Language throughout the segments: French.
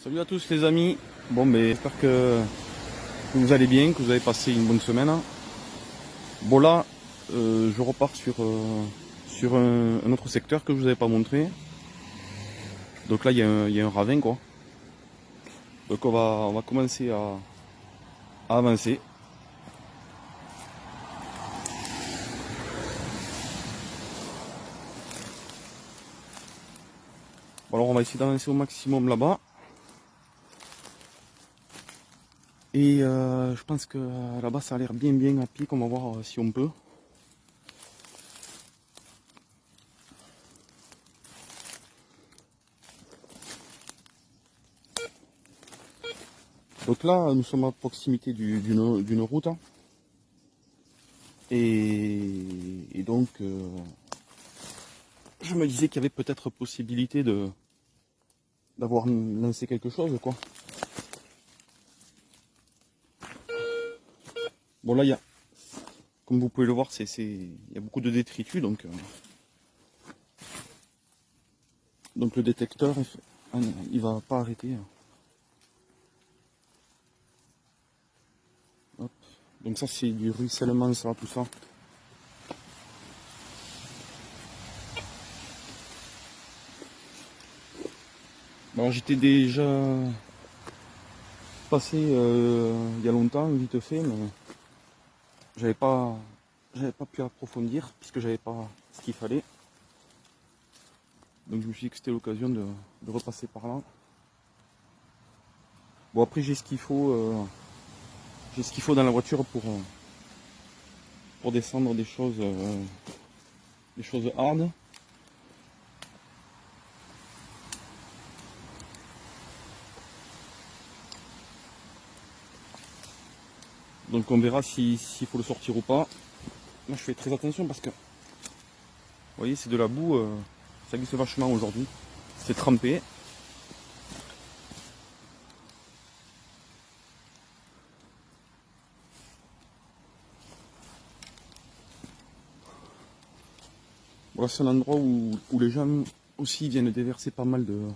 Salut à tous les amis. Bon ben j'espère que vous allez bien, que vous avez passé une bonne semaine. Bon là je repars sur un autre secteur que je vous avais pas montré. Donc là il y a un ravin quoi. Donc on va commencer à avancer. Bon, alors on va essayer d'avancer au maximum là-bas. Et je pense que là-bas ça a l'air bien à pic, on va voir si on peut. Donc là nous sommes à proximité d'une route. Hein. Et donc je me disais qu'il y avait peut-être possibilité d'avoir lancé quelque chose quoi. Bon là il y a, comme vous pouvez le voir, il y a beaucoup de détritus donc le détecteur il va pas arrêter. Hop. Donc ça c'est du ruissellement ça, tout ça. Bon, j'étais déjà passé il y a longtemps, vite fait, mais j'avais pas pu approfondir puisque j'avais pas ce qu'il fallait. Donc je me suis dit que c'était l'occasion de repasser par là. Bon après j'ai ce qu'il faut dans la voiture pour descendre des choses hard. Donc on verra s'il faut le sortir ou pas. Moi je fais très attention parce que vous voyez c'est de la boue, ça glisse vachement aujourd'hui. C'est trempé. Voilà, c'est un endroit où les gens aussi viennent déverser pas mal de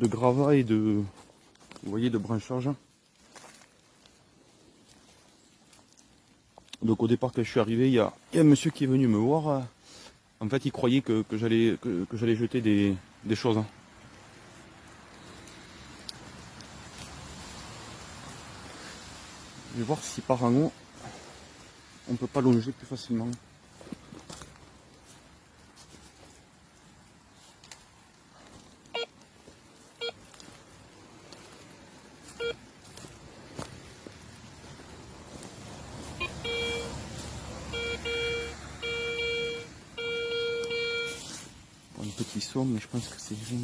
gravats et vous voyez, de branchage. Donc au départ quand je suis arrivé, il y a un monsieur qui est venu me voir. En fait il croyait que j'allais jeter des choses. Je vais voir si par en haut on peut pas longer plus facilement. Un petit saut, mais je pense que c'est rien.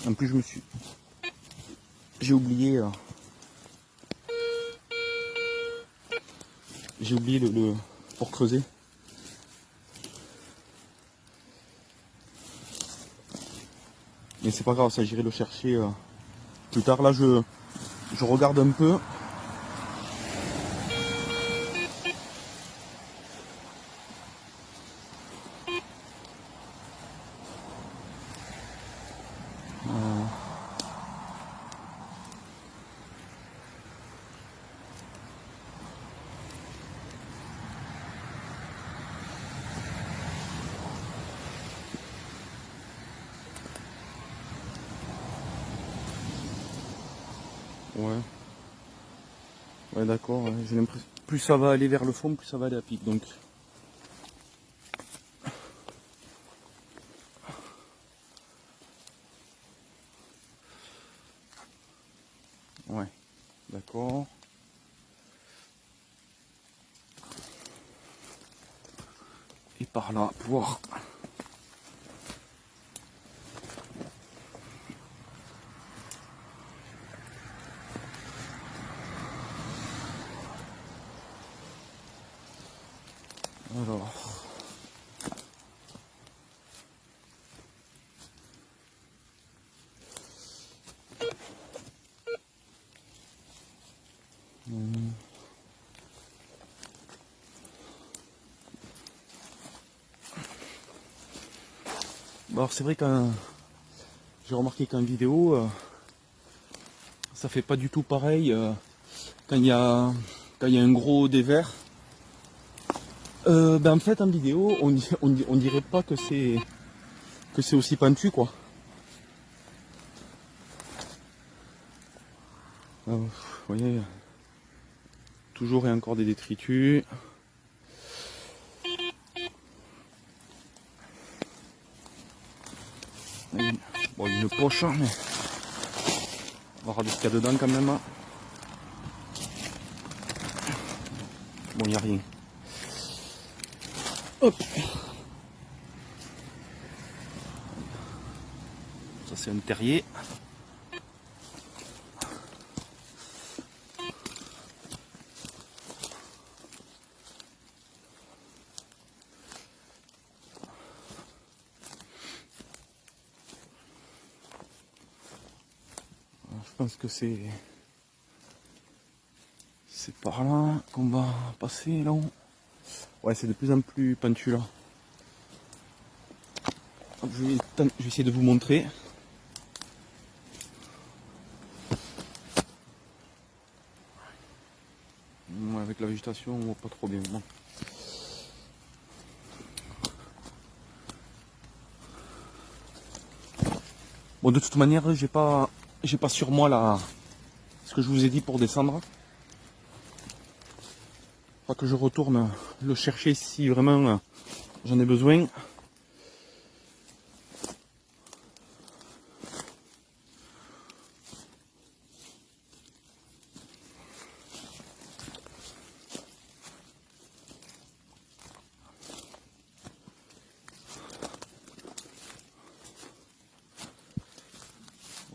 En plus j'ai oublié pour creuser. Mais c'est pas grave, ça j'irai le chercher plus tard. Là je regarde un peu. Ouais. Ouais d'accord, ouais. J'ai l'impression plus ça va aller vers le fond, plus ça va aller à pic. Donc ouais, d'accord. Et par là, pouvoir. Alors. Alors c'est vrai que j'ai remarqué qu'en vidéo, ça fait pas du tout pareil quand il y a un gros dévers. En fait en vidéo on dirait pas que c'est aussi pentu quoi. Vous voyez, toujours et encore des détritus. Bon, il y a une poche, mais on va regarder ce qu'il y a dedans quand même. Bon, il n'y a rien. Hop. Ça c'est un terrier. Je pense que c'est par là qu'on va passer là. Ouais, c'est de plus en plus pentu là. Je vais essayer de vous montrer. Avec la végétation, on voit pas trop bien. Non. Bon, de toute manière, j'ai pas sur moi là ce que je vous ai dit pour descendre. Faut que je retourne le chercher si vraiment j'en ai besoin.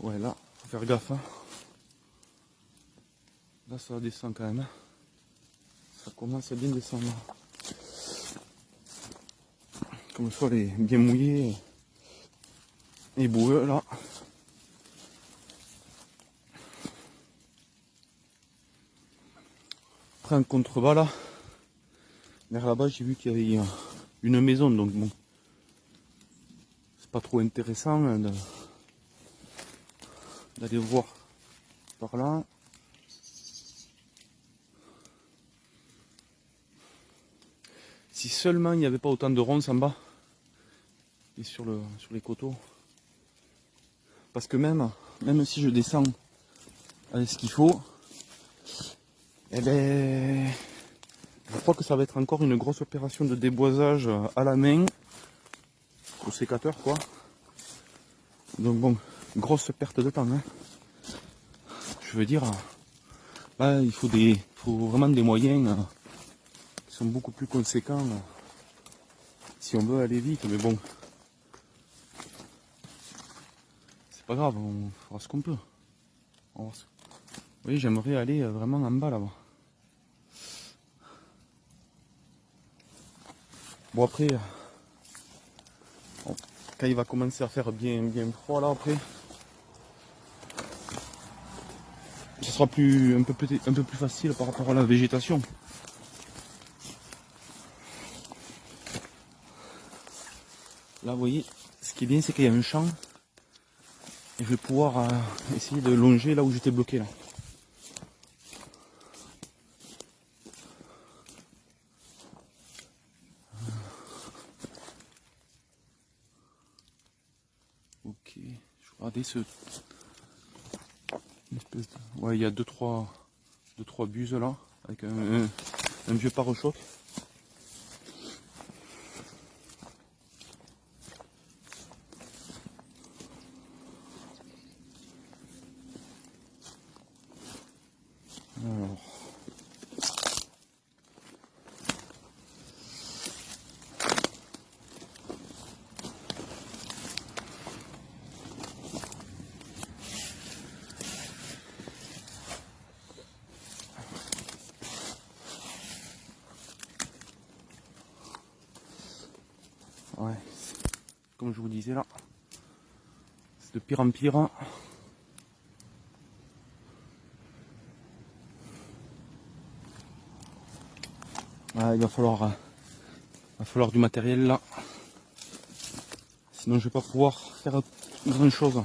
Ouais, là, faut faire gaffe. Hein. Là, ça descend quand même. Ça commence à bien descendre. Comme le sol est bien mouillé et boueux là. Après en contrebas là, vers là-bas j'ai vu qu'il y avait une maison, donc bon, c'est pas trop intéressant hein, d'aller voir par là. Si seulement il n'y avait pas autant de ronces en bas et sur les coteaux. Parce que même si je descends avec ce qu'il faut, eh ben, je crois que ça va être encore une grosse opération de déboisage à la main, au sécateur quoi. Donc bon, grosse perte de temps. Hein. Je veux dire, là il faut vraiment des moyens qui sont beaucoup plus conséquents si on veut aller vite. Mais bon, c'est pas grave, on fera ce qu'on peut. Oui, j'aimerais aller vraiment en bas là-bas. Bon après, quand il va commencer à faire bien froid là après, ce sera un peu plus facile par rapport à la végétation. Là vous voyez, ce qui est bien c'est qu'il y a un champ et je vais pouvoir essayer de longer là où j'étais bloqué là. Ok, je vais regarder une espèce de... Ouais, il y a deux trois buses là avec un vieux pare-choc. Alors. Ouais, comme je vous disais là, c'est de pire en pire. Ouais, il va falloir du matériel là. Donc je vais pas pouvoir faire grand chose.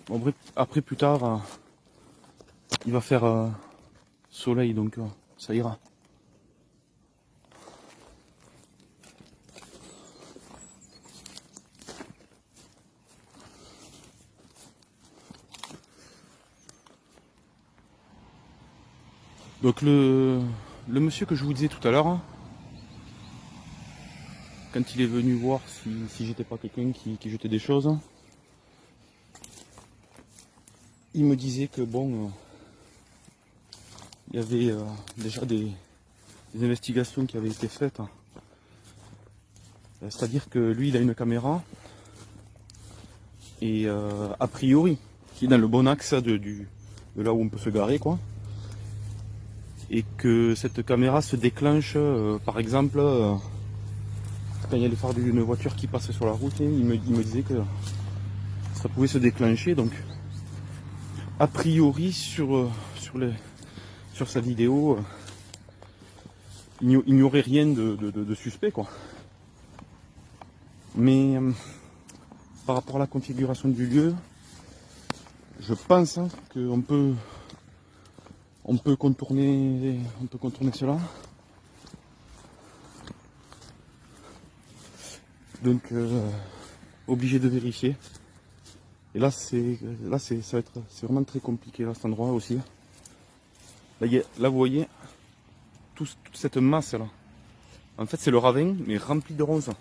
Bon, après plus tard, il va faire soleil, donc ça ira. Donc le monsieur que je vous disais tout à l'heure, quand il est venu voir si j'étais pas quelqu'un qui jetait des choses, il me disait que bon, il y avait déjà des investigations qui avaient été faites. C'est-à-dire que lui, il a une caméra et a priori, qui est dans le bon axe de là où on peut se garer, quoi. Et que cette caméra se déclenche, par exemple, quand il y a les phares d'une voiture qui passe sur la route, il me disait que ça pouvait se déclencher. Donc, a priori, sur sa vidéo, il n'y aurait rien de suspect, quoi. Mais par rapport à la configuration du lieu, je pense qu'on peut contourner cela. Donc obligé de vérifier. Et là c'est vraiment très compliqué là, cet endroit aussi. Là vous voyez toute cette masse là. En fait c'est le ravin mais rempli de ronces.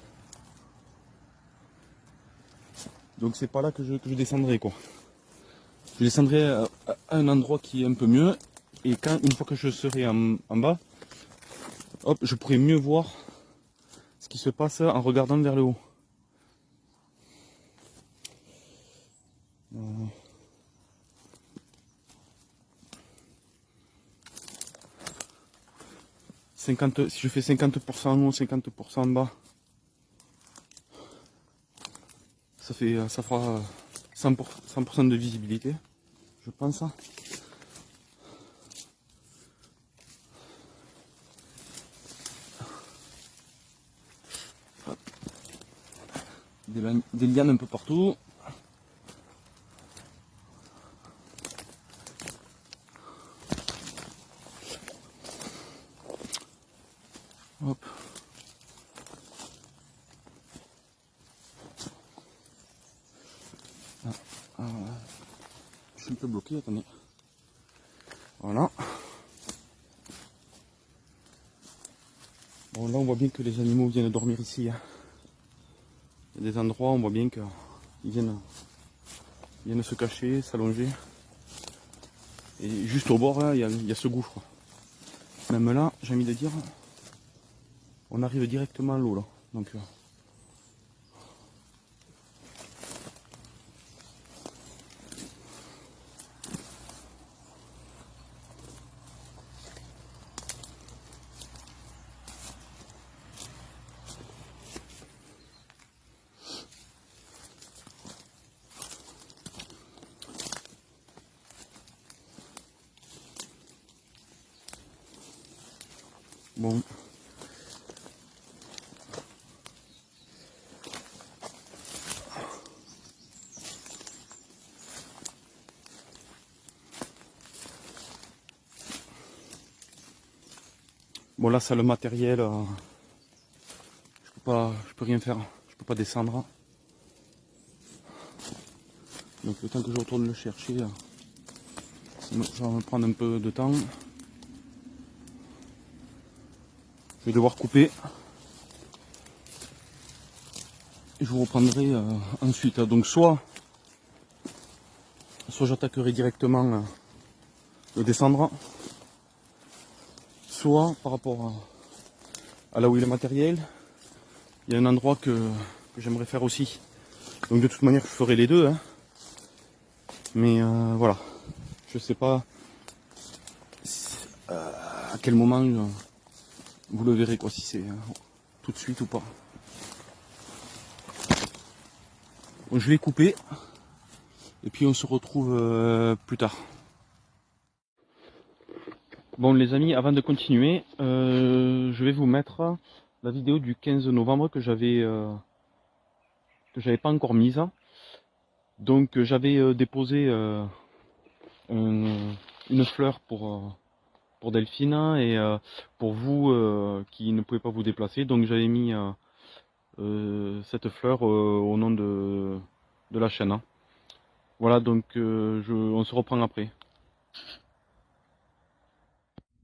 Donc c'est pas là que je descendrai, quoi. Je descendrai à un endroit qui est un peu mieux. Et une fois que je serai en bas, hop, je pourrai mieux voir ce qui se passe en regardant vers le haut. 50, si je fais 50% en haut, 50% en bas, ça fera 100% de visibilité, je pense. Des lianes un peu partout. Hop. Je suis un peu bloqué, attendez. Voilà. Bon, là on voit bien que les animaux viennent dormir ici. Hein. Il y a des endroits où on voit bien qu'ils viennent se cacher, s'allonger. Et juste au bord, là, il y a ce gouffre. Même là, j'ai envie de dire, on arrive directement à l'eau là. Donc, bon. Bon là ça le matériel, je peux rien faire, je peux pas descendre. Donc le temps que je retourne le chercher, ça va me prendre un peu de temps. Je vais devoir couper. Et je vous reprendrai ensuite. Donc soit j'attaquerai directement le descendre, soit par rapport à là où il est le matériel, il y a un endroit que j'aimerais faire aussi. Donc de toute manière je ferai les deux. Hein. Mais voilà, je sais pas à quel moment vous le verrez, quoi, si c'est tout de suite ou pas. Bon, je vais couper et puis on se retrouve plus tard. Bon les amis, avant de continuer, je vais vous mettre la vidéo du 15 novembre que j'avais pas encore mise. Donc j'avais déposé une fleur pour Delphine et pour vous qui ne pouvez pas vous déplacer. Donc j'avais mis cette fleur au nom de la chaîne. Voilà, donc on se reprend après.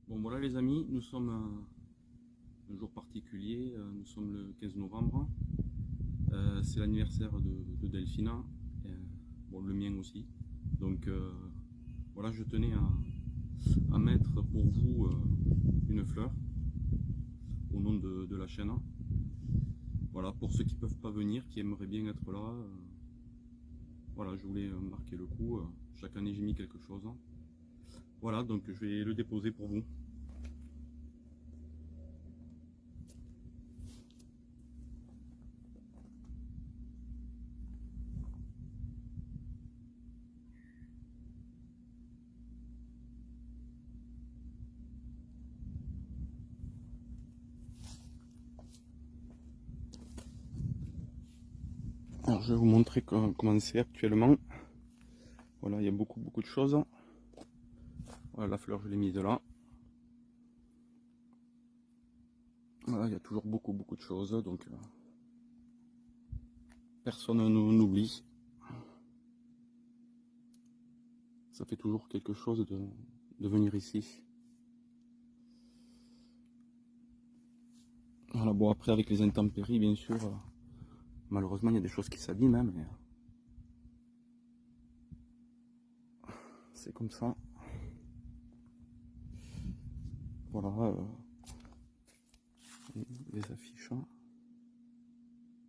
Bon voilà les amis, nous sommes un jour particulier, nous sommes le 15 novembre. C'est l'anniversaire de Delphina, bon, le mien aussi. Donc voilà, je tenais à mettre pour vous une fleur au nom de la chaîne. Voilà, pour ceux qui ne peuvent pas venir, qui aimeraient bien être là, voilà, je voulais marquer le coup. Chaque année j'ai mis quelque chose. Voilà, donc je vais le déposer pour vous. Alors, je vais vous montrer comment c'est actuellement. Voilà, il y a beaucoup de choses. Voilà, la fleur je l'ai mise là. Voilà, il y a toujours beaucoup de choses, donc personne n'oublie. Ça fait toujours quelque chose de venir ici. Voilà, bon après avec les intempéries bien sûr, malheureusement il y a des choses qui s'abîment, hein, mais c'est comme ça. Voilà, les affiches.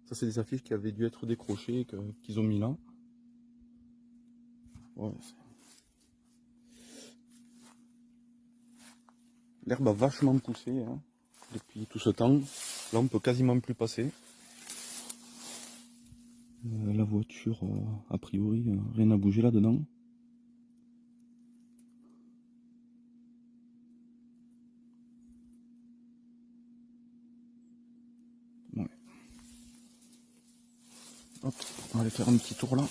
Ça c'est des affiches qui avaient dû être décrochées, qu'ils ont mis là. Ouais, l'herbe a vachement poussé hein, depuis tout ce temps. Là on peut quasiment plus passer. La voiture, a priori, rien n'a bougé là-dedans. Ouais. Hop, on va aller faire un petit tour là.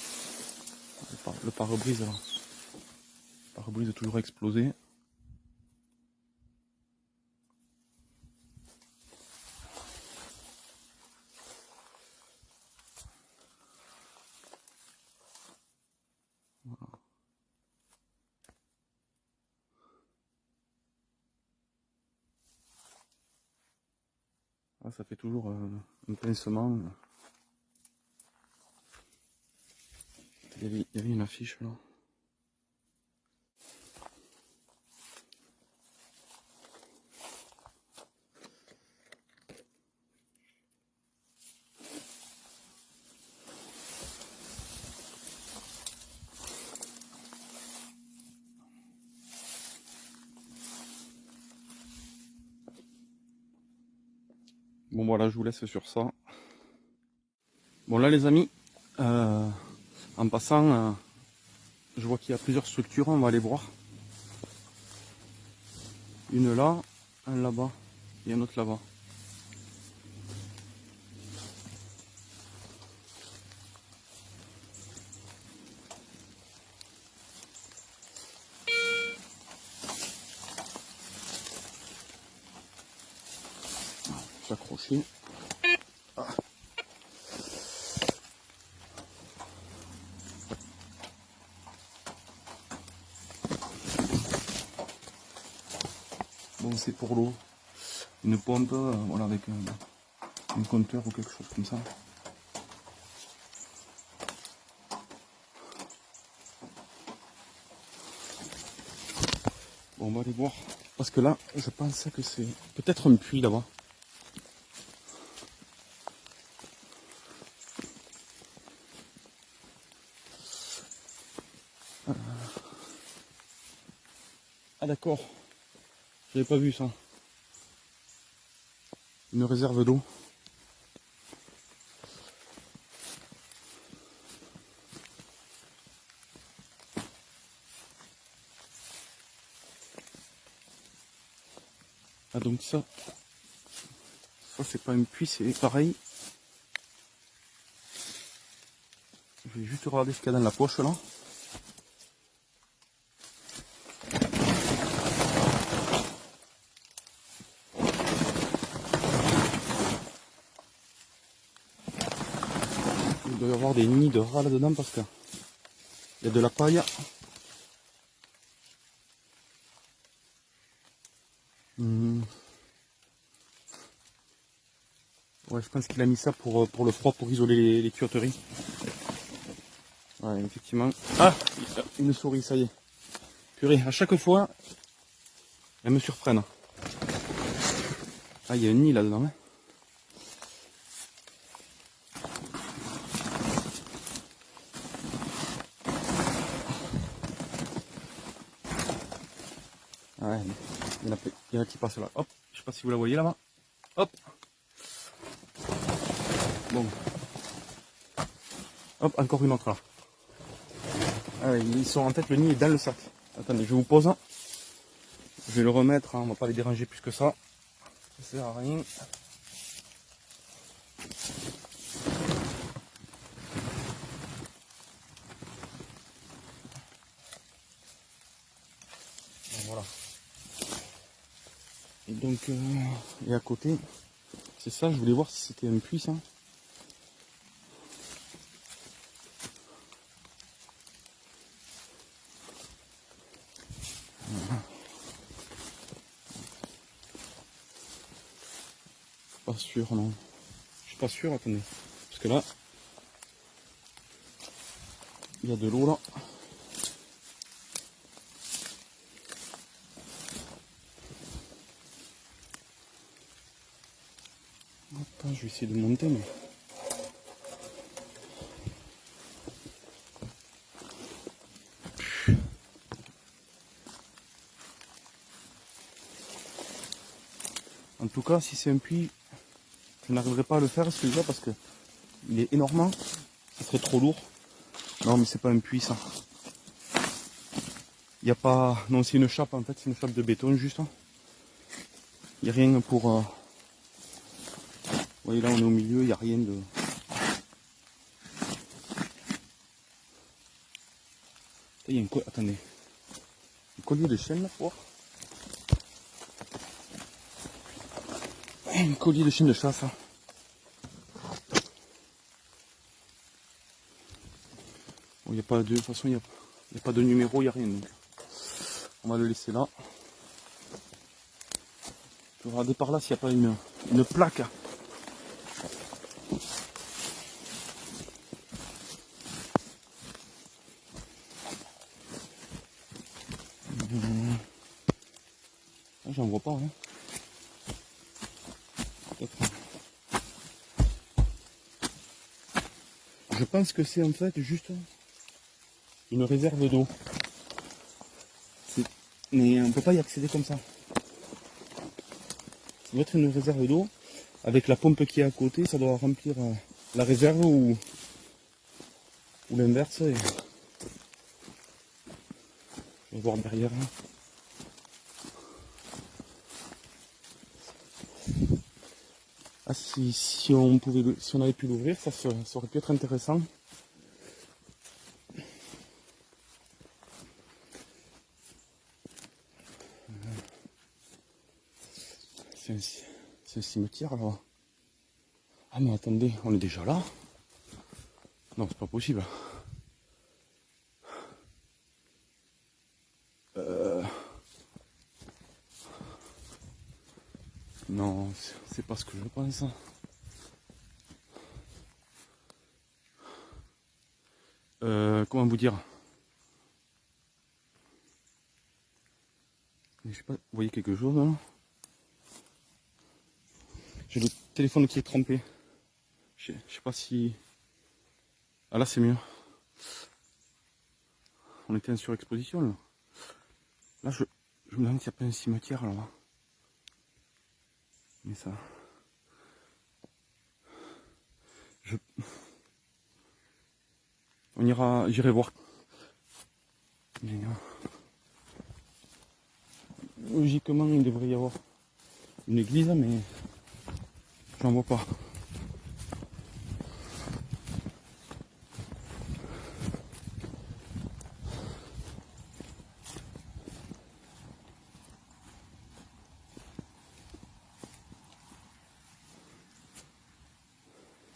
Le pare-brise là. Le pare-brise est toujours explosé. Voilà. Ah, ça fait toujours un pincement. Il y avait une affiche là. Bon voilà, je vous laisse sur ça. Bon là les amis, en passant, je vois qu'il y a plusieurs structures, on va aller voir. Une là, un là-bas et un autre là-bas. S'accrocher. Ah. Bon c'est pour l'eau. Une pompe, voilà, avec un compteur ou quelque chose comme ça. Bon, on va aller voir. Parce que là, je pense que c'est peut-être un puits là-bas. Ah d'accord. J'avais pas vu ça. Une réserve d'eau. Ah donc ça c'est pas un puits, c'est pareil. Je vais juste regarder ce qu'il y a dans la poche là. Il doit y avoir des nids de rats là-dedans parce que il y a de la paille. Ouais, je pense qu'il a mis ça pour le froid, pour isoler les tuyauteries. Ouais, effectivement. Ah, une souris, ça y est. Purée, à chaque fois, elles me surprennent. Ah, il y a un nid là-dedans. Hein. Ouais, il y en a qui passent là. Hop, je sais pas si vous la voyez là-bas. Hop. Bon. Hop, encore une autre là. Ah ouais, ils sont en tête, le nid est dans le sac. Attendez, je vous pose. Je vais le remettre, hein, on va pas les déranger plus que ça. Ça sert à rien. Voilà. Et donc, et à côté, c'est ça, je voulais voir si c'était un puits ça. Pas sûr, non. Je suis pas sûr, attendez. Parce que là, il y a de l'eau là. Attends, je vais essayer de monter, mais. En tout cas, si c'est un puits, je n'arriverai pas à le faire celui-là parce que il est énorme. Ça serait trop lourd. Non, mais c'est pas un puits ça. Il n'y a pas. Non, c'est une chape en fait, c'est une chape de béton juste. Il n'y a rien pour. Vous voyez là, on est au milieu, il n'y a rien de. Il y a attendez. Un collier de chaîne là pour voir. Un collier de chaîne de chat ça. Bon, il n'y a pas de. De toute façon, il n'y a pas de numéro, il n'y a rien. Donc. On va le laisser là. Je vais regarder par là s'il n'y a pas une plaque. J'en vois pas. Hein. Je pense que c'est en fait juste une réserve d'eau. Mais on ne peut pas y accéder comme ça. Ça doit être une réserve d'eau. Avec la pompe qui est à côté, ça doit remplir la réserve ou l'inverse. Et... je vais voir derrière. Ah, si on pouvait, si on avait pu l'ouvrir, ça aurait pu être intéressant. C'est un cimetière là. Ah mais attendez, on est déjà là? Non, c'est pas possible. Non, c'est pas ce que je pense. Comment vous dire? Je sais pas, vous voyez quelque chose là? J'ai le téléphone qui est trempé. Je sais pas si... Ah là c'est mieux. On était en surexposition là. Là je me demande s'il n'y a pas un cimetière là. Mais ça... On ira... J'irai voir. Mais, logiquement il devrait y avoir une église, mais j'en vois pas.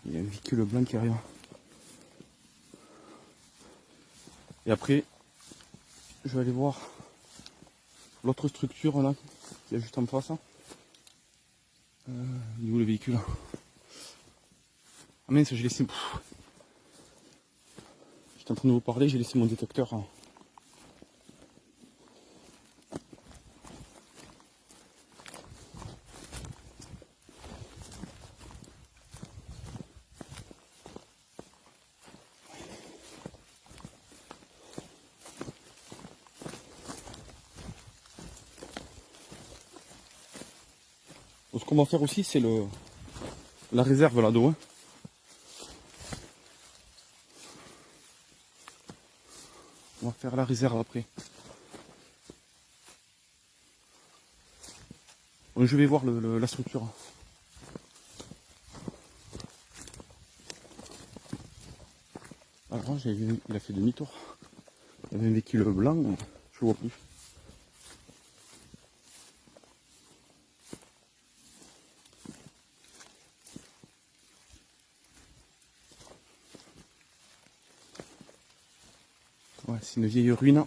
Il y a un véhicule blanc qui arrive. Et après, je vais aller voir l'autre structure là, qui est juste en face. Il est où le véhicule? Ah mince, j'ai laissé... J'étais en train de vous parler, j'ai laissé mon détecteur. Ce qu'on va faire aussi, c'est la réserve là-dedans. Hein. On va faire la réserve après. Donc, je vais voir la structure. Alors j'ai vu, il a fait demi-tour. Il y avait un véhicule blanc, je vois plus. Ouais, c'est une vieille ruine.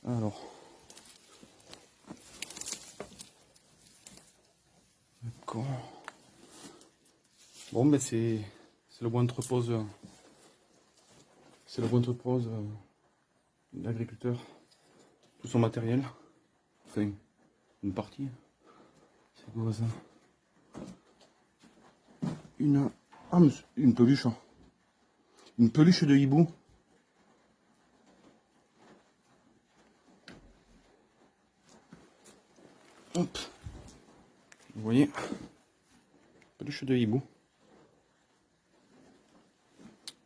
Alors. D'accord. Bon ben c'est le bon entrepose. C'est le bon entrepose d'agriculteur. Tout son matériel. Enfin, une partie. C'est quoi ça? Une peluche. Hein. Une peluche de hibou. Hop. Vous voyez? Peluche de hibou.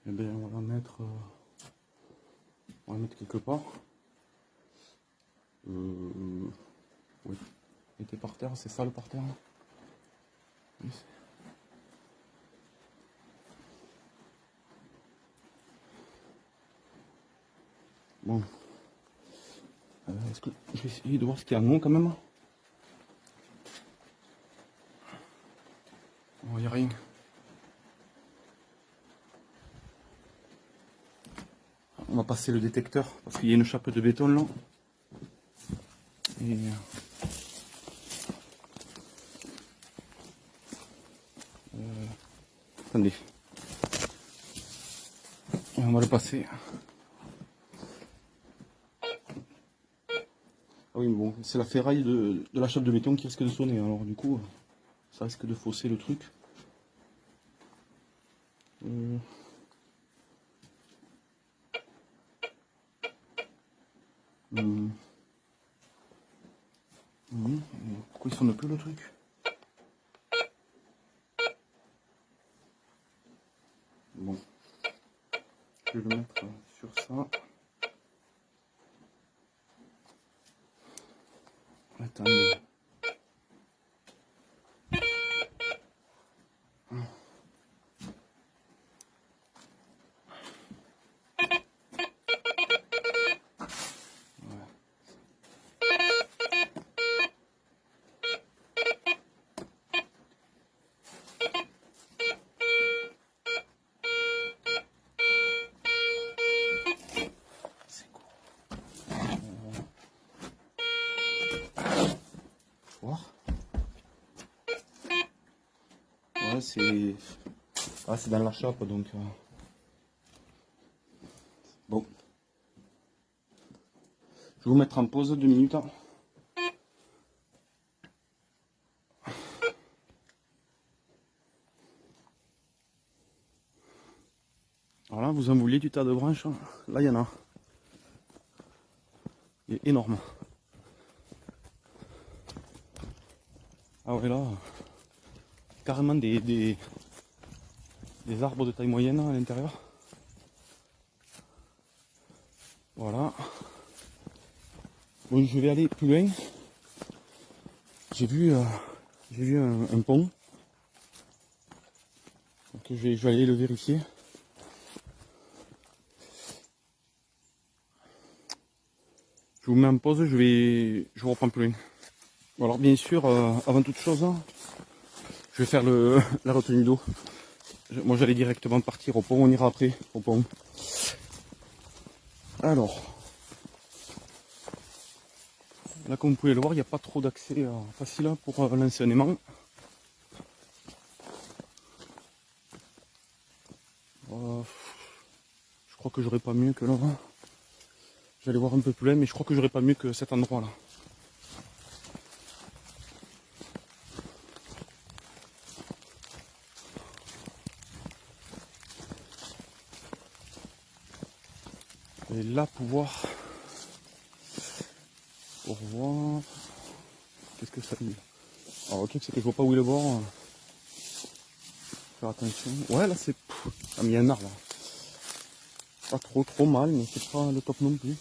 Eh bien, on va la mettre, quelque part. Oui. Il était par terre, c'est ça le par terre. Oui. Bon. Est-ce que je vais essayer de voir ce qu'il y a en haut quand même? Oh, il n'y a rien. On va passer le détecteur parce qu'il y a une chape de béton là. Et attendez. On va le passer. Ah oui, mais bon, c'est la ferraille de la chape de béton qui risque de sonner. Alors du coup, ça risque de fausser le truc. Pourquoi il sonne plus le truc? Bon, je vais le mettre sur ça. Attendez. C'est quoi? Voir. Ouais, c'est... Ah, c'est dans la chape, donc... Bon. Je vais vous mettre en pause 2 minutes. Voilà, vous en vouliez du tas de branches. Là, il y en a. Il est énorme. Ah ouais, là... Carrément des des arbres de taille moyenne à l'intérieur. Voilà. Bon, je vais aller plus loin. J'ai vu un pont. Donc je vais aller le vérifier. Je vous mets en pause, je vous reprends plus loin. Bon, alors bien sûr, avant toute chose, je vais faire la retenue d'eau. Moi j'allais directement partir au pont, on ira après au pont. Alors, là comme vous pouvez le voir, il n'y a pas trop d'accès facile pour lancer un aimant. Je crois que j'aurais pas mieux que là. J'allais voir un peu plus loin, mais je crois que j'aurais pas mieux que cet endroit là. Et là pour voir qu'est-ce que ça dit. Alors le truc c'est que je vois pas où est le bord. Faire attention. Ouais là c'est. Ah mais il y a un arbre là. Pas trop mal, mais c'est pas le top non plus.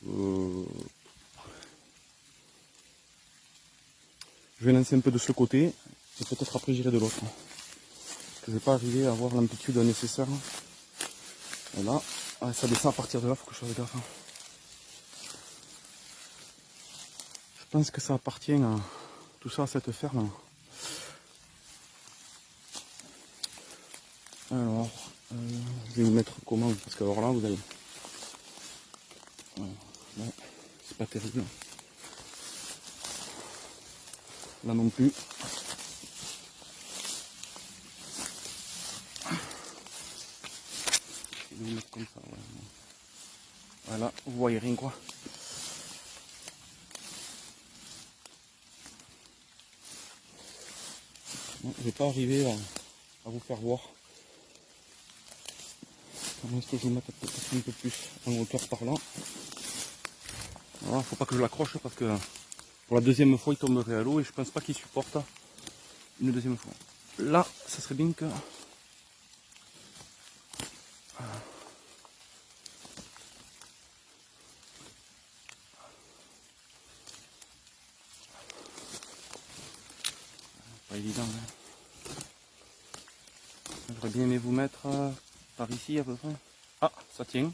Je vais lancer un peu de ce côté et peut-être après j'irai de l'autre. Je vais pas arriver à avoir l'amplitude nécessaire. Et là, ça descend à partir de là, faut que je fasse gaffe. Je pense que ça appartient à tout ça à cette ferme. Alors, je vais vous mettre comment, parce que alors là vous allez. Bon, c'est pas terrible. Là non plus. Je vais vous mettre comme ça. Ouais. Voilà, vous voyez rien quoi. Bon, je vais pas arriver à vous faire voir. Est-ce que je vais mettre peut-être un peu plus en hauteur par là. Voilà, faut pas que je l'accroche parce que pour la deuxième fois il tomberait à l'eau et je pense pas qu'il supporte une deuxième fois. Là, ça serait bien que. Pas évident. Hein. J'aurais bien aimé vous mettre par ici à peu près. Ah, ça tient.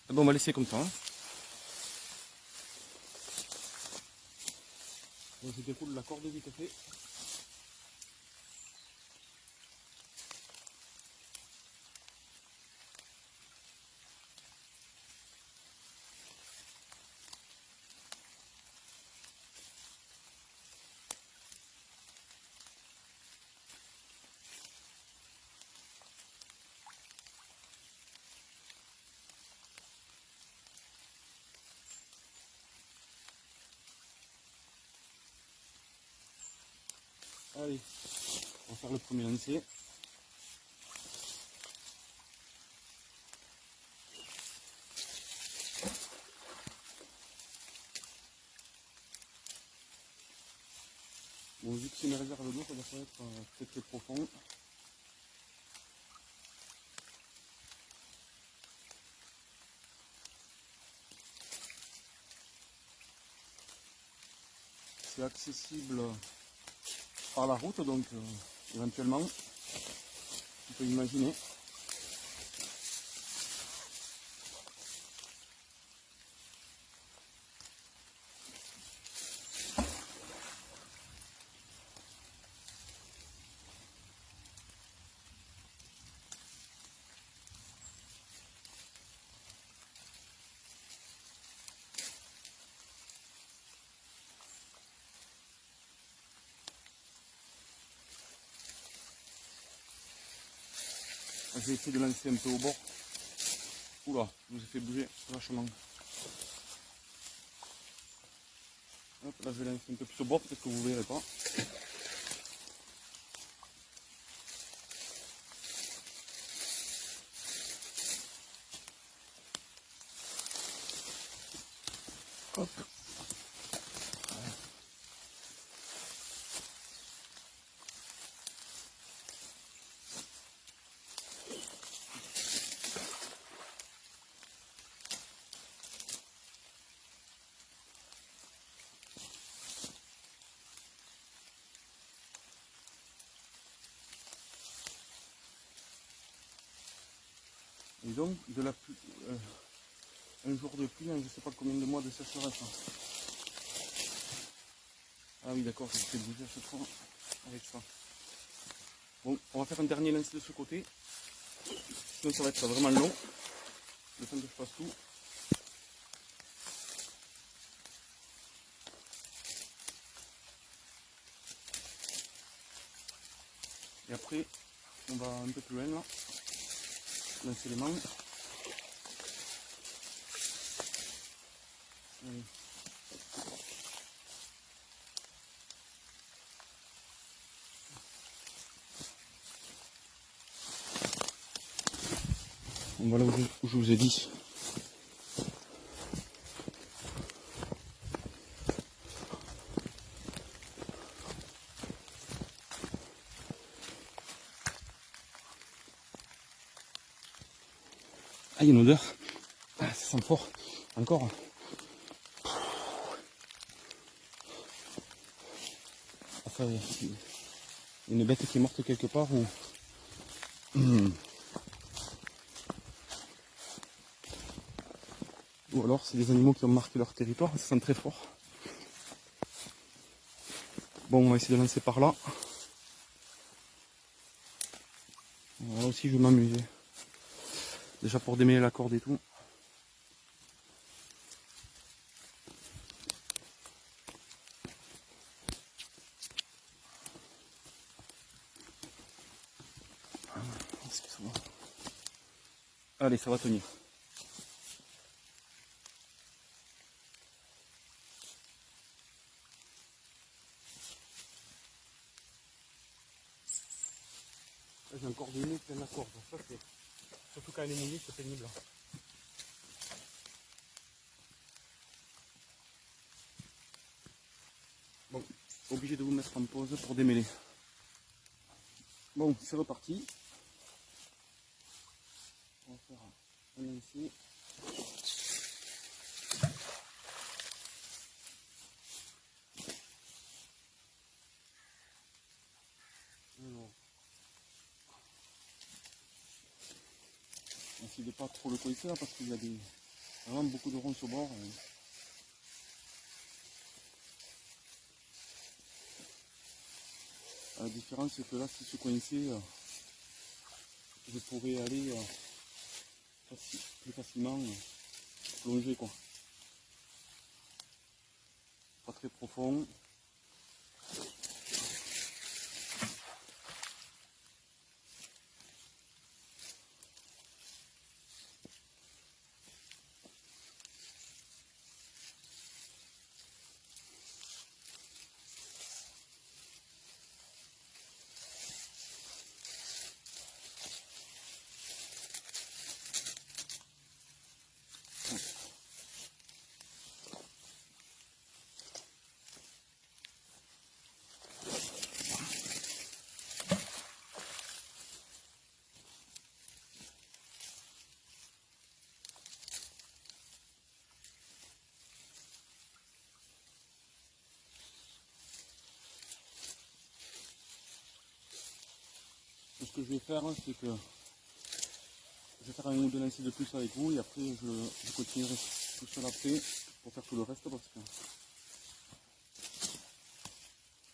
Bon, on va laisser comme ça. Hein. Bon, je déroule la corde vite fait. Allez, on va faire le premier lancer. Bon, vu que c'est une réserve d'eau, ça va pas être très profond. C'est accessible par la route, donc éventuellement, on peut imaginer. Je vais essayer de lancer un peu au bord. Oula, je vous ai fait bouger vachement. Hop, là je vais lancer un peu plus au bord, peut-être que vous ne verrez pas. Hop. Et donc de la pluie, un jour de pluie, hein, je ne sais pas combien de mois de sécheresse. Hein. Ah oui d'accord, je fais bouger à chaque fois avec ça. Bon, on va faire un dernier lance de ce côté. Sinon ça va être vraiment long. Le temps que je fasse tout. Et après, on va un peu plus loin là. Lancer les manches. Allez. On va là où je vous ai dit. Ah, il y a une odeur. Ah, ça sent fort. Encore. Enfin, il y a une bête qui est morte quelque part ou. Ou alors c'est des animaux qui ont marqué leur territoire, ça sent très fort. Bon, on va essayer de lancer par là. Là aussi, je vais m'amuser. Déjà pour démêler la corde et tout. Est-ce que ça va ? Allez, ça va tenir. J'ai encore des nœuds plein la corde. Ça, c'est... Surtout quand elle est mouillée, c'est pénible. Bon, obligé de vous mettre en pause pour démêler. Bon, c'est reparti. On va faire un lancer. Alors, essayez de pas trop le coincer là parce qu'il y a vraiment beaucoup de ronces au bord. La différence c'est que là, si je coinçais, je pourrais aller plus facilement plonger quoi. Pas très profond. Ce que je vais faire, c'est que je vais faire un ou deux lancers de plus avec vous et après je continuerai tout seul après pour faire tout le reste parce que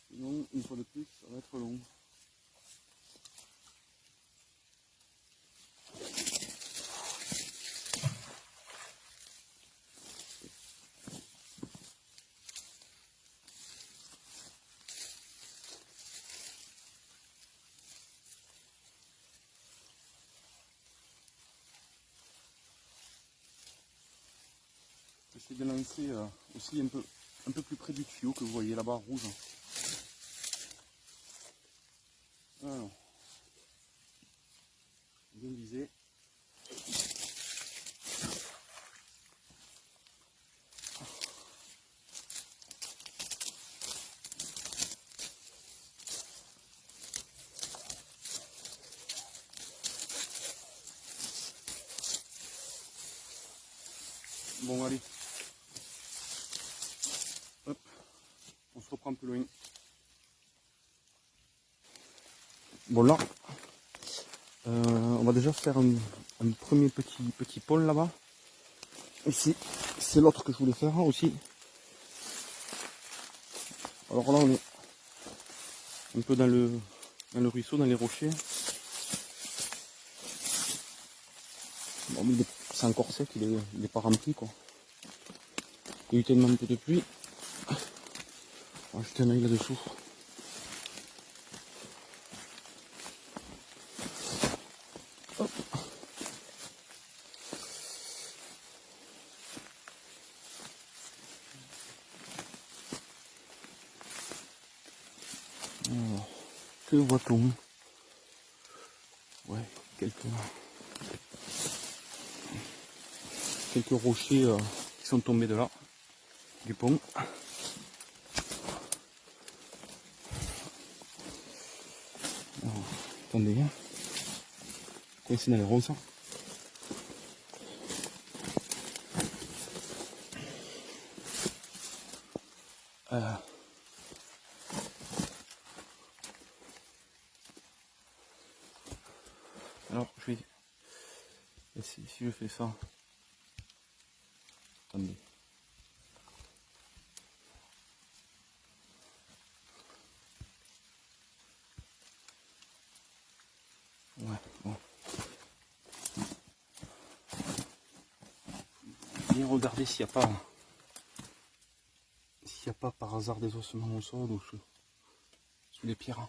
sinon, une fois de plus, ça va être long. J'essaie de lancer aussi un peu plus près du tuyau que vous voyez là-bas rouge. Alors, bien visé. Bon allez, hop, on se reprend plus loin. Bon là, on va déjà faire un un premier petit pôle là-bas. Ici, c'est l'autre que je voulais faire aussi. Alors là, on est un peu dans le ruisseau, dans les rochers. Bon, mais c'est encore sec, il est pas rempli quoi. Il y a eu tellement un peu de pluie. On va jeter un oeil là-dessous. Hop. Alors, que voit-on? Ouais, quelques rochers qui sont tombés de là, du pont. Alors, attendez, coincé dans les roses. Alors, je vais essayer si je fais ça. Attendez. Ouais, bon. Bien regarder s'il n'y a pas par hasard des ossements au sol ou sous les pierres.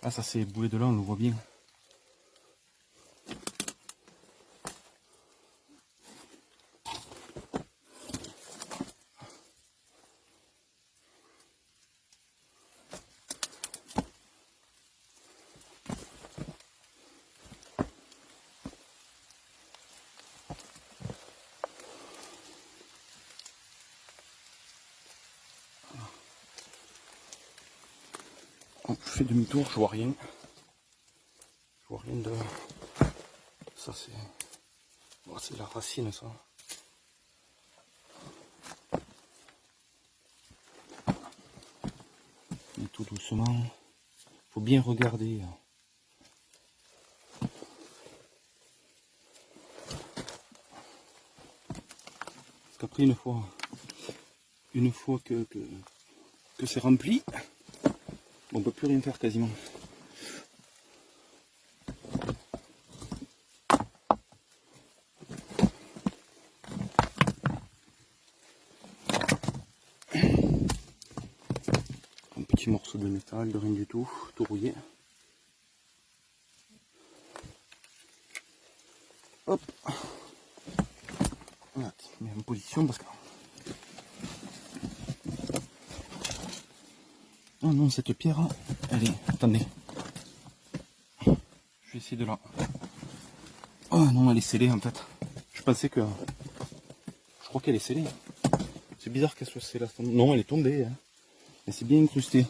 Ah, ça c'est boué de là, on le voit bien. Je fais demi-tour, je vois rien. Je vois rien de... Ça c'est... Oh, c'est la racine ça. Et tout doucement. Faut bien regarder. Parce qu'après une fois que c'est rempli, on peut plus rien faire quasiment. Un petit morceau de métal, de rien du tout rouillé. Hop. Voilà, je mets en position parce que... Oh non, cette pierre, elle est... Attendez. Je vais essayer de la... Oh non, elle est scellée en fait. Je pensais que... Je crois qu'elle est scellée. C'est bizarre qu'elle soit scellée. Non, elle est tombée. Hein. Elle s'est bien incrustée.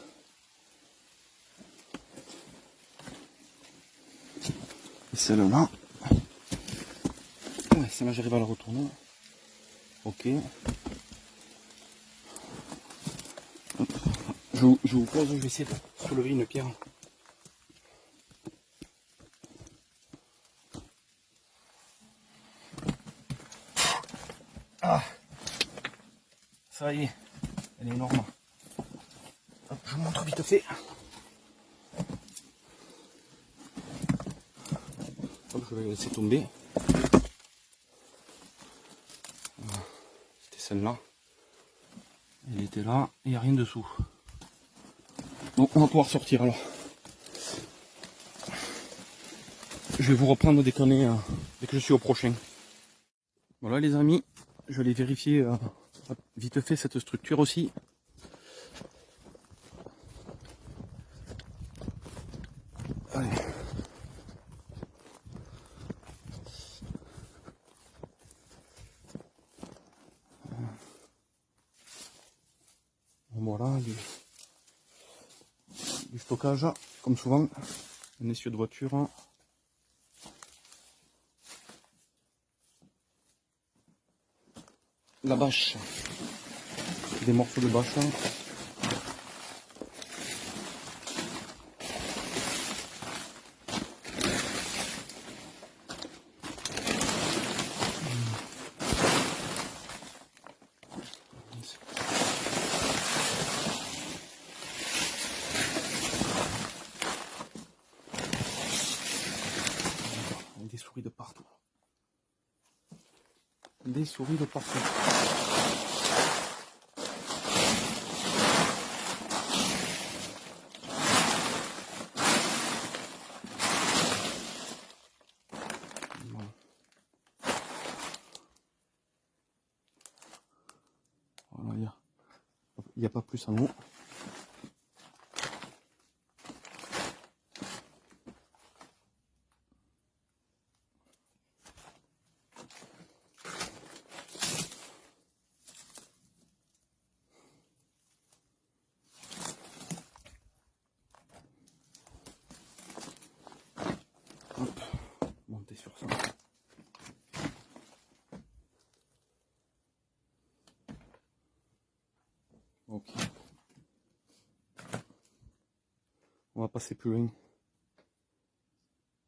Et celle-là... Ouais, celle-là j'arrive à la retourner. Ok. Je vous pose, je vais essayer de soulever une pierre. Ah, ça y est, elle est énorme. Hop, je vous montre vite fait. Hop, je vais la laisser tomber. C'était celle-là. Elle était là, il n'y a rien dessous. Bon, on va pouvoir sortir alors. Je vais vous reprendre des conneries dès que je suis au prochain. Voilà les amis, je vais vérifier vite fait cette structure aussi. Allez. Voilà, du stockage, comme souvent, un essieu de voiture. la bâche. Des morceaux de bâche. Des souris de partout. Des souris de partout. Voilà, il n'y a pas plus en haut. Hop, monter sur ça. Ok. On va passer plus loin.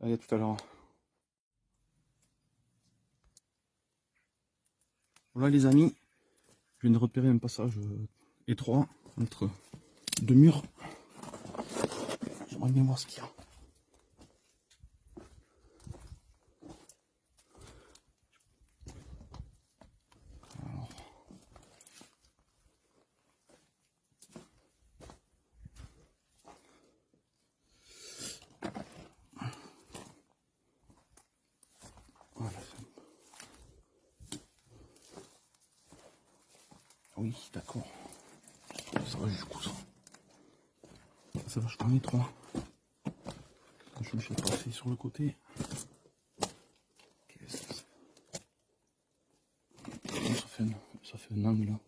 Allez, à tout à l'heure. Voilà les amis, je viens de repérer un passage étroit entre deux murs. J'aimerais bien voir ce qu'il y a. Alors. Voilà. Oui, d'accord. Ça va jusqu'où ça? Ça va vachement étroit. Je vais passer sur le côté. Qu'est-ce que c'est? Ça fait un angle là.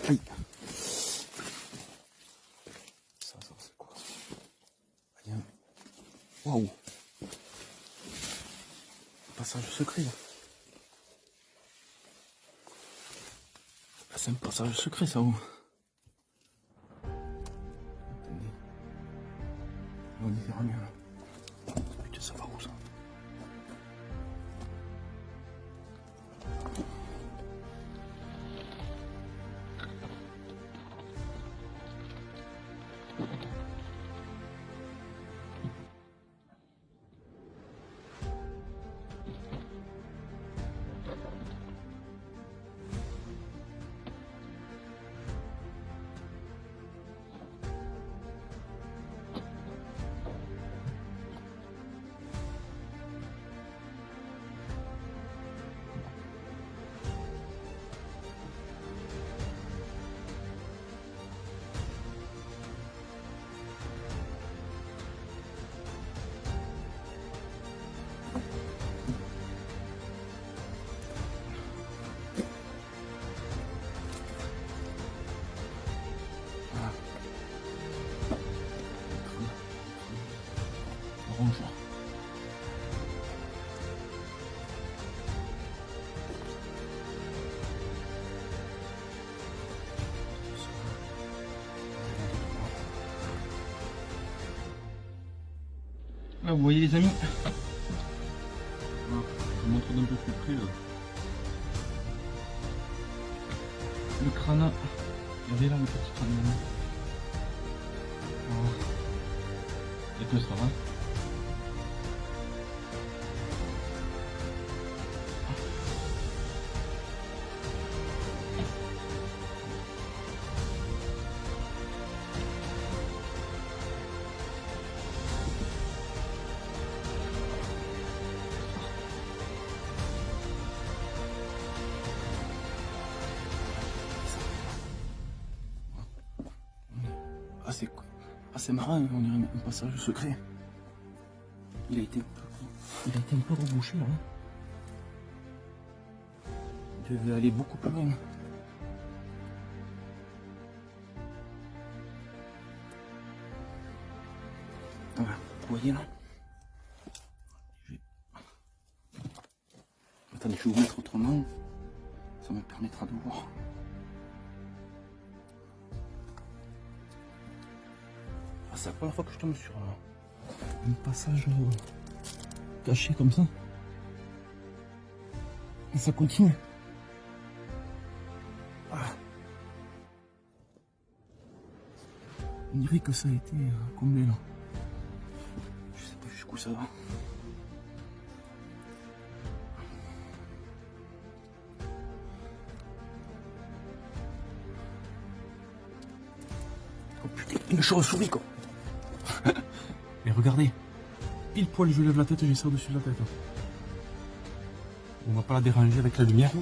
Aïe. Ça c'est quoi? Rien. Waouh. Passage secret là. C'est un passage secret ça où? Attendez. On y verra mieux là. Putain, ça va où ça? Orange. Là, vous voyez les amis, voilà, je vous montre d'un peu plus près le crâne. Regardez là le petit crâne. Voilà. Et que ça va. Ah, c'est marrant, on dirait un passage secret. Il a été un peu rebouché là. Il devait aller beaucoup plus loin. Voilà, vous voyez là. Attendez, je vais vous mettre autrement. Ça me permettra de voir. Ah, c'est la première fois que je tombe sur un passage caché comme ça. Et ça continue. Ah. On dirait que ça a été comblé là. Je sais pas jusqu'où ça va. Oh putain, une chauve-souris quoi. Mais regardez, pile poil je lève la tête et j'ai ça au-dessus de la tête. On va pas la déranger avec la lumière.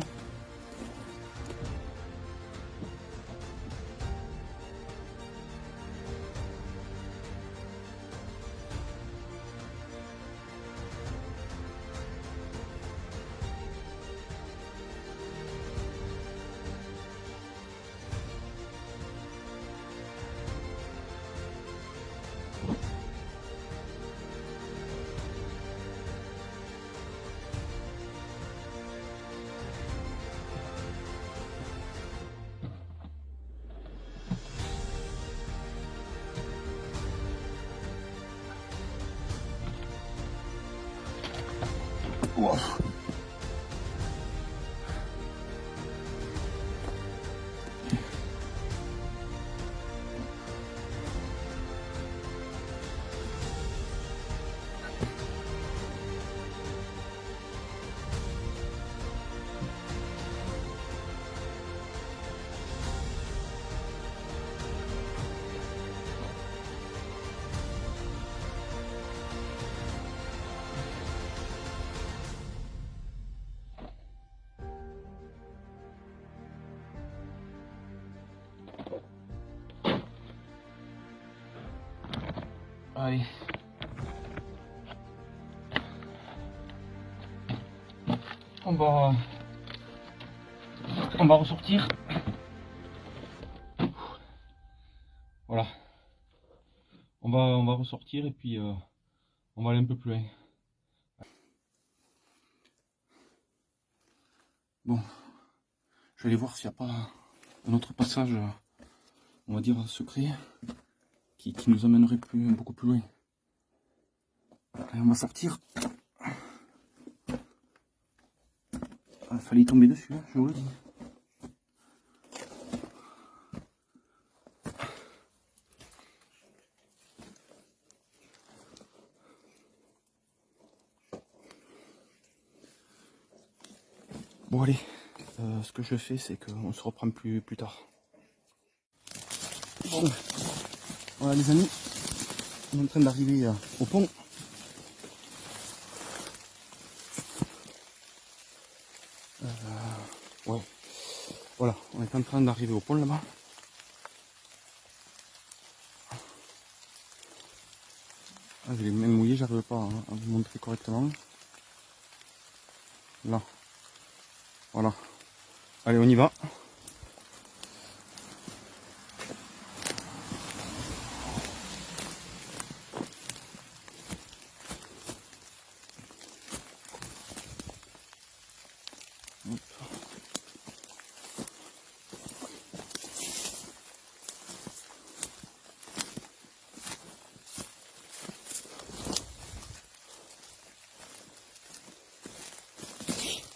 Wow. Allez. On va ressortir. Voilà. On va ressortir et puis on va aller un peu plus loin. Bon, je vais aller voir s'il n'y a pas un autre passage, on va dire secret, qui nous amènerait beaucoup plus loin. Allez, on va sortir. Il fallait y tomber dessus, hein, je vous le dis. Bon allez, ce que je fais c'est qu'on se reprend plus tard. Bon, voilà les amis, on est en train d'arriver au pont. Ouais, voilà, on est en train d'arriver au pont là-bas. Ah, je l'ai même mouillé, j'arrive pas à vous montrer correctement. Là, voilà. Allez, on y va. Hop.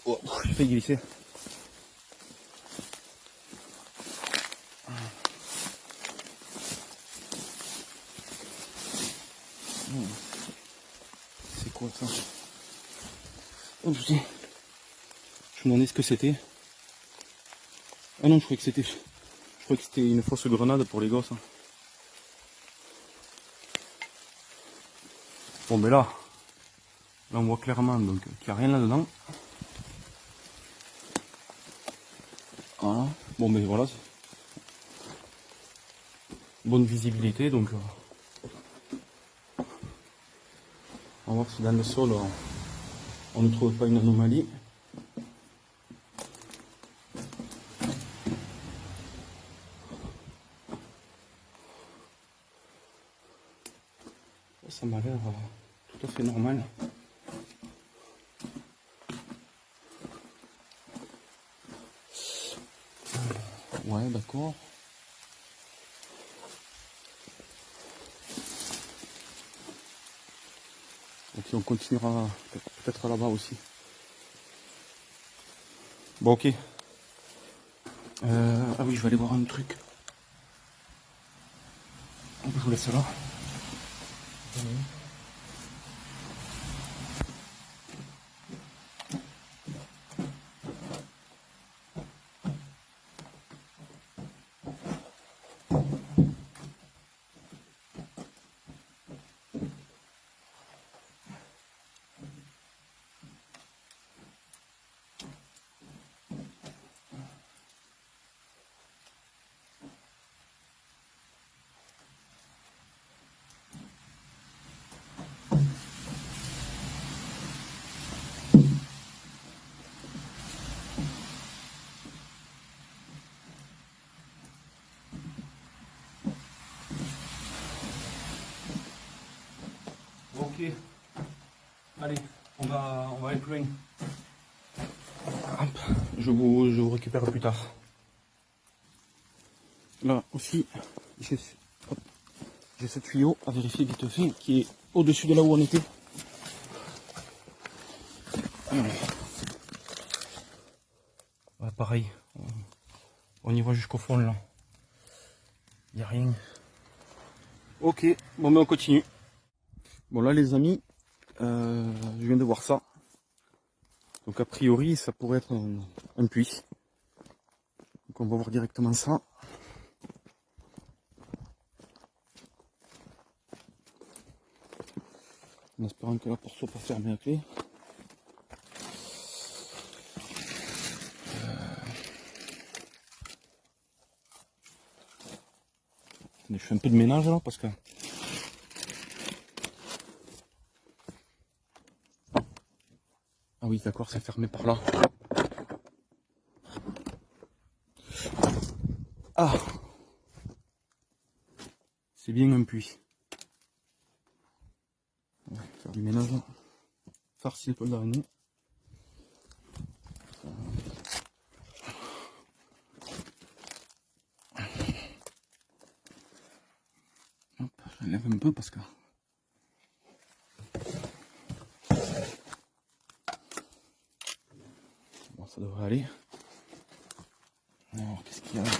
Oh, j'ai failli glisser. C'est quoi ça? Oh putain. Je me demandais ce que c'était. Ah non, je croyais que c'était une fausse grenade pour les gosses. Bon ben là on voit clairement donc qu'il n'y a rien là-dedans. Voilà. Bon ben voilà. Bonne visibilité donc on va voir si dans le sol on ne trouve pas une anomalie. Ça m'a normal. Ouais, d'accord. Ok, on continuera peut-être là-bas aussi. Bon, ok. Ah oui, je vais aller voir un truc. Je vous laisse là. Ok. Allez, on va aller plus loin. Hop, je vous récupère plus tard. Là aussi, j'ai ce tuyau à vérifier vite fait qui est au-dessus de là où on était. Ouais, pareil, on y voit jusqu'au fond là. Il n'y a rien. Ok, bon mais on continue. Bon là les amis, je viens de voir ça. Donc a priori ça pourrait être un puits. Donc on va voir directement ça. En espérant que la porte soit pas fermée à clé. Je fais un peu de ménage là parce que... Ah oui d'accord, c'est fermé par là. Ah, c'est bien un puits. On va faire du ménage. Farci le d'araignée. Hop, je lève un peu parce que... Bon, ça devrait aller. Alors, qu'est-ce qu'il y a là?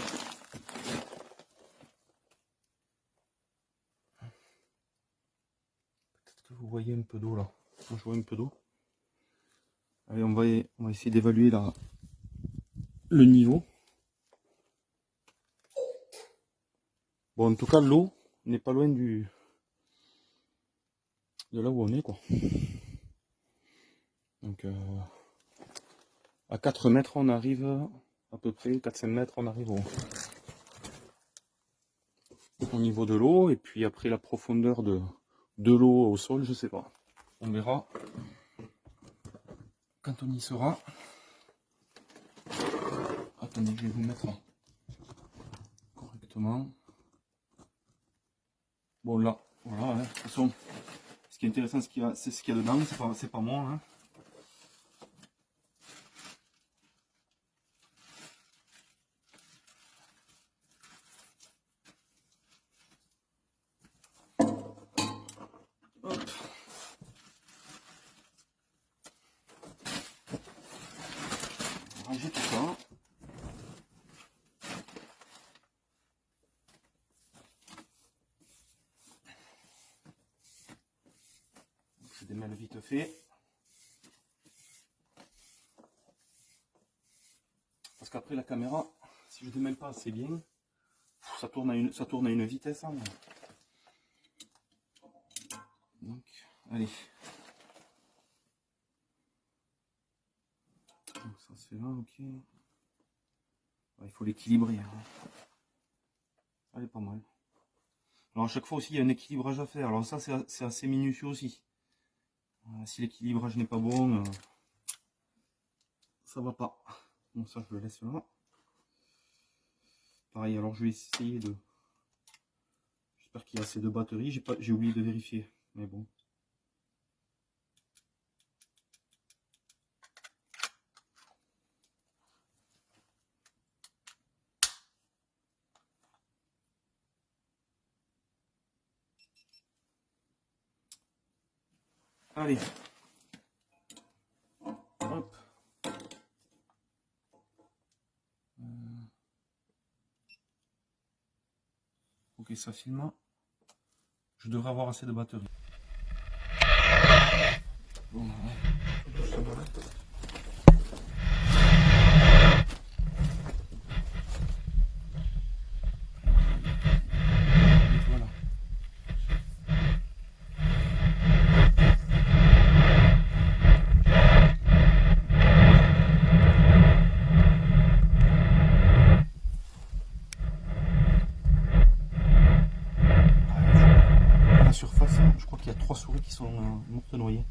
Peut-être que vous voyez un peu d'eau là. Moi, je vois un peu d'eau. Allez, on va essayer d'évaluer le niveau. Bon, en tout cas, l'eau n'est pas loin de là où on est, quoi. Donc, à 4 mètres, on arrive à peu près, 4-5 mètres, on arrive au niveau de l'eau. Et puis après, la profondeur de l'eau au sol, je sais pas. On verra quand on y sera. Attendez, je vais vous mettre correctement. Bon, là, voilà, hein. De toute façon, ce qui est intéressant, c'est ce qu'il y a dedans, c'est pas moi, hein. Hop. Ranger tout ça. Je démêle vite fait. Parce qu'après la caméra, si je démêle pas assez bien, ça tourne à une vitesse. Hein. Donc, allez. Donc ça c'est là, ok. Ouais, il faut l'équilibrer. Hein. Elle est pas mal. Alors à chaque fois aussi il y a un équilibrage à faire. Alors ça c'est assez minutieux aussi. Si l'équilibrage n'est pas bon, ça va pas. Bon ça je le laisse là. Pareil, alors je vais essayer de... J'espère qu'il y a assez de batterie. J'ai oublié de vérifier. Mais bon. Allez. Hop. Ok, ça filme. Je devrais avoir assez de batterie. Bon, voilà. À la surface, je crois qu'il y a 3 souris qui sont mortes noyées.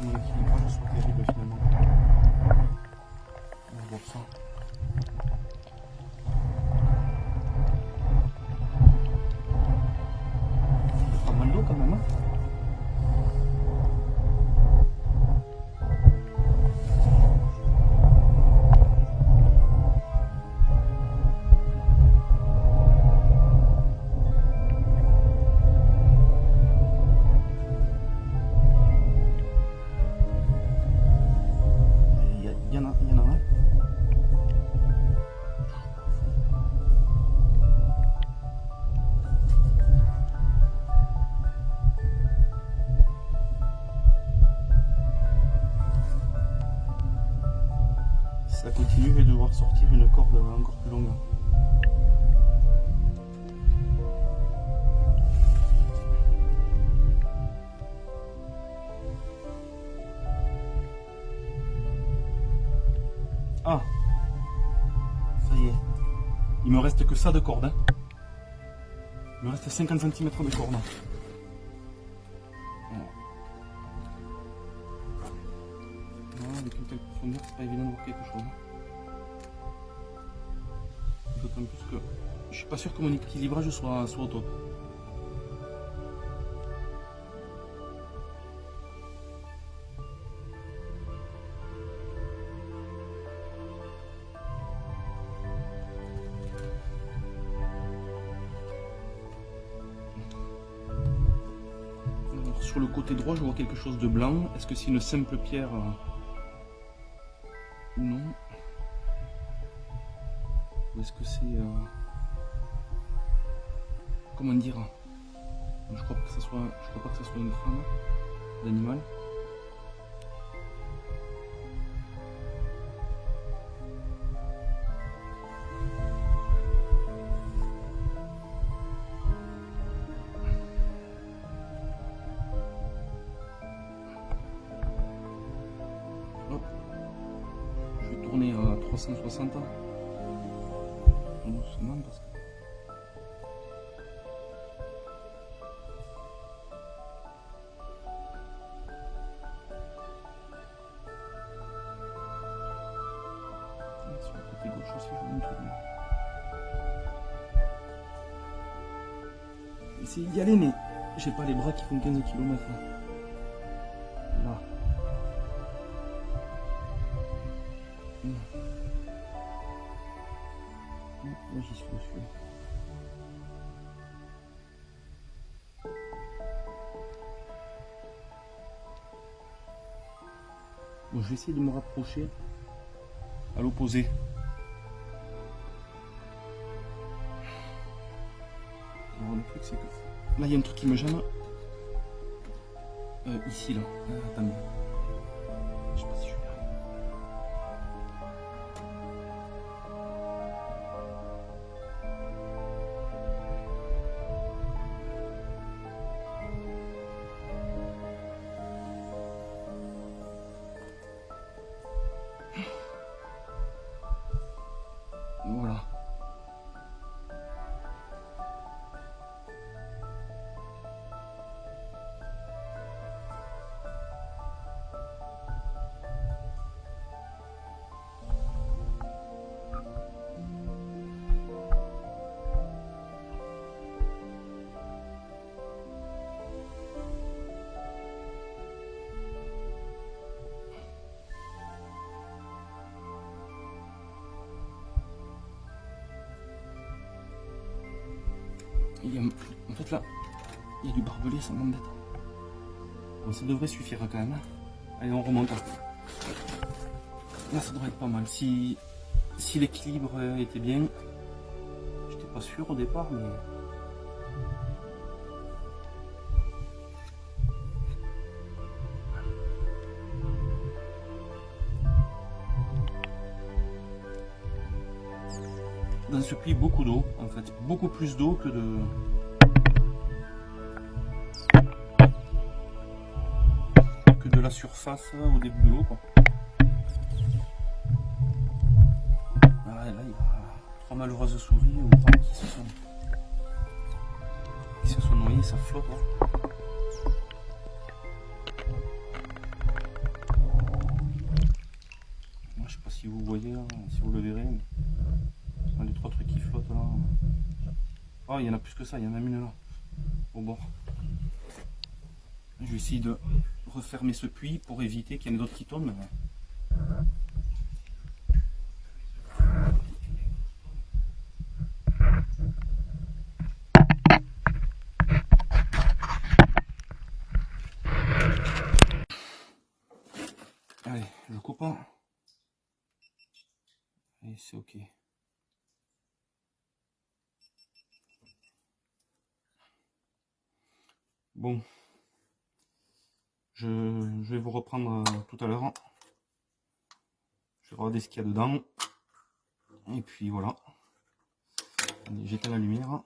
Mon équilibrage soit terrible finalement. On va voir ça. Il y a pas mal d'eau quand même. Hein. Il y en a un. Si ça continue, je vais devoir sortir une corde encore plus longue. Ah, ça y est. Il me reste que ça de corde. Hein. Il me reste 50 cm de corde. Avec une telle profondeur, c'est pas évident de voir quelque chose. D'autant plus que je suis pas sûr que mon équilibrage soit au top. Alors, sur le côté droit, je vois quelque chose de blanc. Est-ce que c'est une simple pierre ou non? Ou est-ce que c'est... comment dire? Je crois pas que ça soit une crâne d'animal. Hop. Je vais tourner à 360. Doucement parce que... Sur le côté gauche aussi, je vais me tourner. Essayer d'y aller, mais j'ai pas les bras qui font 15 km. Là. Là, j'y suis dessus. Bon, je vais essayer de me rapprocher à l'opposé. Alors, le truc, c'est que là, il y a un truc qui me gêne. Ici, là. Attendez. Je sais pas si je vais y arriver. Voilà. En fait là, il y a du barbelé, ça m'embête. Bon, ça devrait suffire quand même. Allez, on remonte. Là, ça devrait être pas mal. Si l'équilibre était bien, j'étais pas sûr au départ, mais... Dans ce puits, beaucoup d'eau, en fait. Beaucoup plus d'eau que de la surface au début de l'eau, quoi. Ah, là, il y a 3 malheureuses souris ou pas qui se sont noyées, ça flotte, hein. Moi, je sais pas si vous voyez, là, si vous le verrez, mais... les 3 trucs qui flottent là. Ah, il y en a plus que ça, il y en a une là, au bord. Je vais essayer de refermer ce puits pour éviter qu'il y en ait d'autres qui tombent. Allez, je coupe. Et c'est ok. Bon, je vais vous reprendre tout à l'heure. Je vais regarder ce qu'il y a dedans. Et puis voilà. J'éteins la lumière.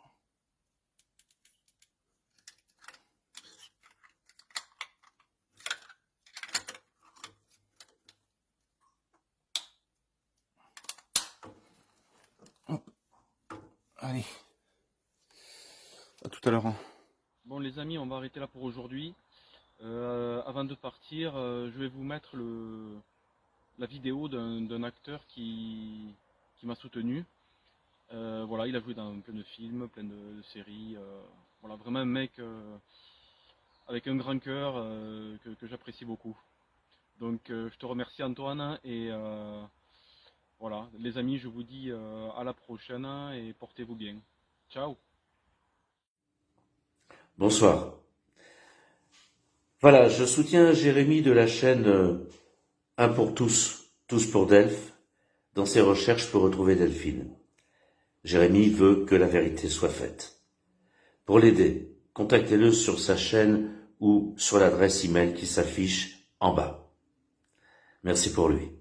Hop. Allez. À tout à l'heure. Bon les amis, on va arrêter là pour aujourd'hui. Avant de partir, je vais vous mettre la vidéo d'un acteur qui m'a soutenu. Voilà, il a joué dans plein de films, plein de séries. Voilà, vraiment un mec avec un grand cœur que j'apprécie beaucoup. Donc je te remercie Antoine et voilà, les amis, je vous dis à la prochaine et portez-vous bien. Ciao. Bonsoir. Voilà, je soutiens Jérémy de la chaîne Un pour tous, tous pour Delphes, dans ses recherches pour retrouver Delphine. Jérémy veut que la vérité soit faite. Pour l'aider, contactez-le sur sa chaîne ou sur l'adresse email qui s'affiche en bas. Merci pour lui.